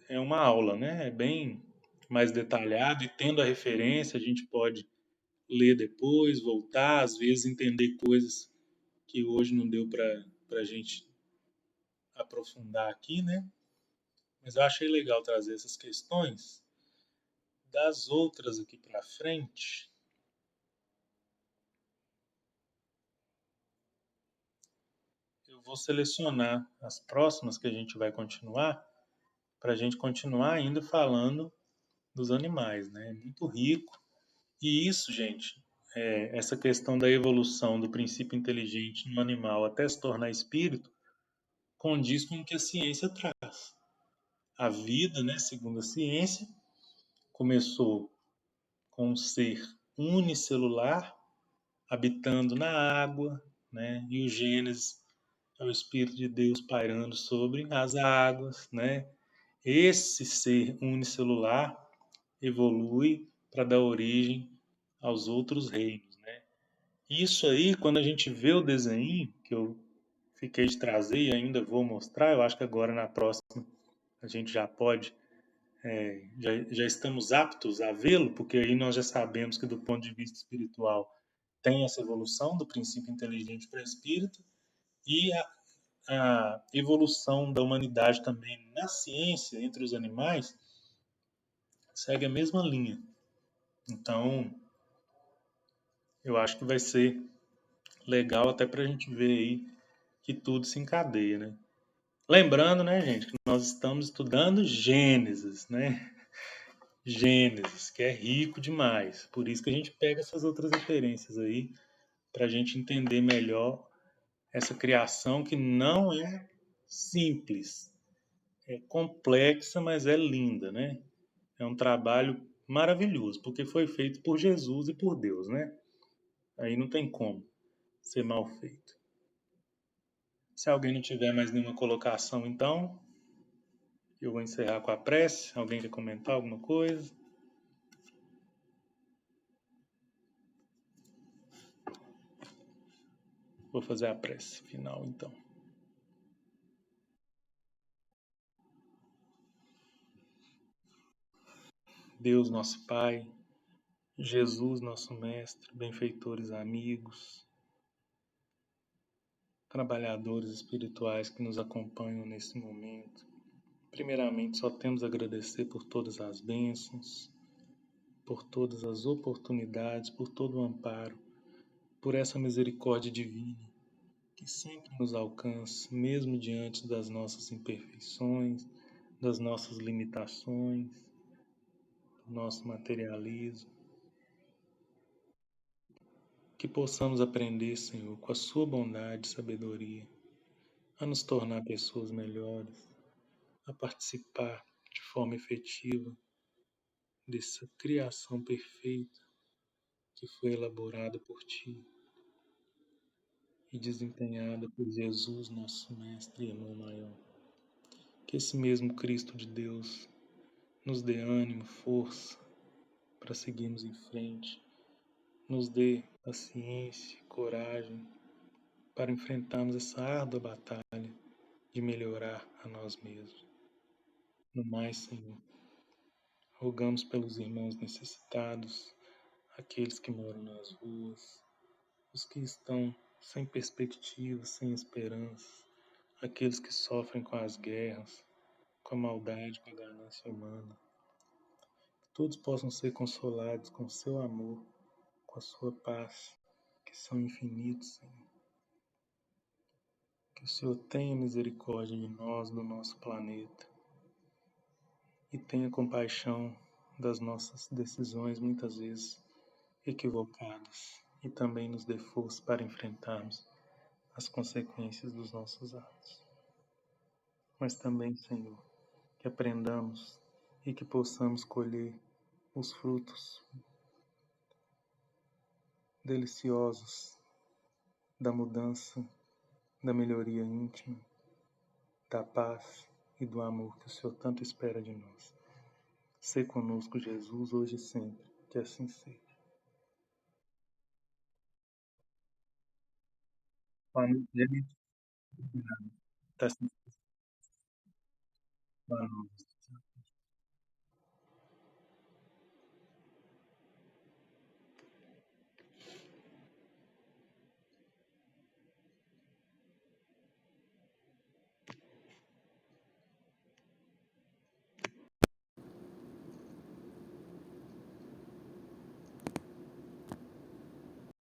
é uma aula, né? É bem mais detalhado e tendo a referência a gente pode ler depois, voltar, às vezes entender coisas que hoje não deu para a gente aprofundar aqui, né? Mas eu achei legal trazer essas questões. Das outras aqui para frente, eu vou selecionar as próximas que a gente vai continuar, para a gente continuar ainda falando dos animais, né? É muito rico. E isso, gente, essa questão da evolução do princípio inteligente no animal até se tornar espírito, condiz com o que a ciência traz. A vida, né, segundo a ciência, começou com um ser unicelular habitando na água, né? E o Gênesis é o Espírito de Deus pairando sobre as águas, né? Esse ser unicelular evolui para dar origem aos outros reinos, né? Isso aí, quando a gente vê o desenho, que eu fiquei de trazer e ainda vou mostrar, eu acho que agora na próxima a gente já pode, já estamos aptos a vê-lo, porque aí nós já sabemos que do ponto de vista espiritual tem essa evolução do princípio inteligente para espírito e a evolução da humanidade também na ciência entre os animais segue a mesma linha. Então, eu acho que vai ser legal até para a gente ver aí que tudo se encadeia, né? Lembrando, né, gente, que nós estamos estudando Gênesis, né? Gênesis, que é rico demais. Por isso que a gente pega essas outras referências aí para a gente entender melhor essa criação que não é simples, é complexa, mas é linda, né? É um trabalho maravilhoso, porque foi feito por Jesus e por Deus, né? Aí não tem como ser mal feito. Se alguém não tiver mais nenhuma colocação, então, eu vou encerrar com a prece. Alguém quer comentar alguma coisa? Vou fazer a prece final, então. Deus, nosso Pai, Jesus, nosso Mestre, benfeitores amigos, trabalhadores espirituais que nos acompanham nesse momento. Primeiramente, só temos a agradecer por todas as bênçãos, por todas as oportunidades, por todo o amparo, por essa misericórdia divina que sempre nos alcança, mesmo diante das nossas imperfeições, das nossas limitações, do nosso materialismo. Que possamos aprender, Senhor, com a Sua bondade e sabedoria, a nos tornar pessoas melhores, a participar de forma efetiva dessa criação perfeita que foi elaborada por Ti e desempenhada por Jesus, nosso Mestre e irmão maior. Que esse mesmo Cristo de Deus nos dê ânimo, força para seguirmos em frente, nos dê paciência, coragem para enfrentarmos essa árdua batalha de melhorar a nós mesmos. No mais, Senhor, rogamos pelos irmãos necessitados, aqueles que moram nas ruas, os que estão sem perspectiva, sem esperança, aqueles que sofrem com as guerras, com a maldade, com a ganância humana. Que todos possam ser consolados com o seu amor, com a sua paz, que são infinitos, Senhor. Que o Senhor tenha misericórdia de nós, do nosso planeta, e tenha compaixão das nossas decisões, muitas vezes equivocadas, e também nos dê força para enfrentarmos as consequências dos nossos atos. Mas também, Senhor, que aprendamos e que possamos colher os frutos deliciosos da mudança, da melhoria íntima, da paz e do amor que o Senhor tanto espera de nós. Sê conosco, Jesus, hoje e sempre, que assim seja. Boa noite, gente. Tá assim, boa noite.